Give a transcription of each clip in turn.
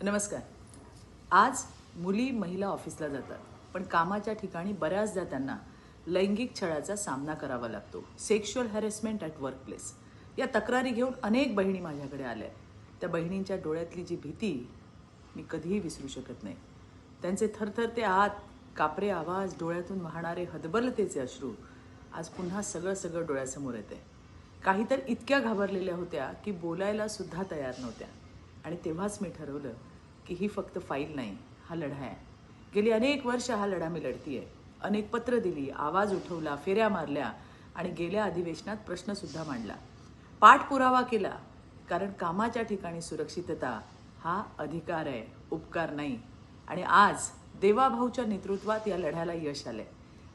नमस्कार. आज मुली महिला ऑफिसला जातात, पण कामाच्या ठिकाणी बऱ्याचदा त्यांना लैंगिक छळाचा सामना करावा लागतो. सेक्शुअल हॅरेसमेंट ॲट वर्कप्लेस या तक्रारी घेऊन अनेक बहिणी माझ्याकडे आल्या. त्या बहिणींच्या डोळ्यातली जी भीती मी कधीही विसरू शकत नाही. त्यांचे थरथरते हात, कापरे आवाज, डोळ्यातून वाहणारे हतबलतेचे अश्रू आज पुन्हा सगळं डोळ्यासमोर येते. काही तर इतक्या घाबरलेल्या होत्या की बोलायला सुद्धा तयार नव्हत्या. आणि तेव्हाच मी ठरवलं की ही फक्त फाईल नाही, हा लढा आहे. गेली अनेक वर्ष हा लढा मी लढतीये. अनेक पत्र दिली, आवाज उठवला, फेऱ्या मारल्या आणि गेल्या अधिवेशनात प्रश्नसुद्धा मांडला. पाठपुरावा केला, कारण कामाच्या ठिकाणी सुरक्षितता हा अधिकार आहे, उपकार नाही. आणि आज देवाभाऊच्या नेतृत्वात या लढ्याला यश आलंय.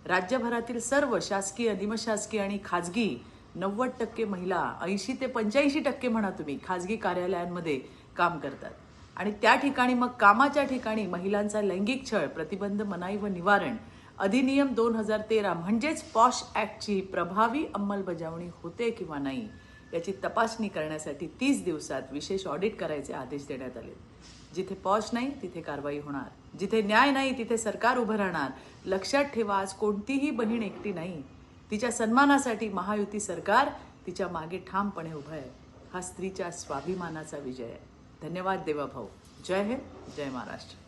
राज्यभरातील सर्व शासकीय, निमशासकीय आणि खाजगी 90% महिला, 80 ते 85% म्हणा तुम्ही, खाजगी कार्यालयांमध्ये काम करतात. आणि त्या ठिकाणी मग कामाच्या ठिकाणी महिलांचा लैंगिक छळ प्रतिबंध, मनाई व निवारण अधिनियम 2013 म्हणजेच पॉश ॲक्टची प्रभावी अंमलबजावणी होते किंवा नाही याची तपासणी करण्यासाठी 30 दिवसात विशेष ऑडिट करायचे आदेश देण्यात आले. जिथे पॉश नाही तिथे कारवाई होणार, जिथे न्याय नाही तिथे सरकार उभं राहणार. लक्षात ठेवा, आज कोणतीही बहीण एकटी नाही. तिच्या सन्मानासाठी महायुती सरकार तिच्या मागे ठामपणे उभं आहे. हा स्त्रीच्या स्वाभिमानाचा विजय आहे. धन्यवाद देवाभाऊ. जय हिंद, जय महाराष्ट्र.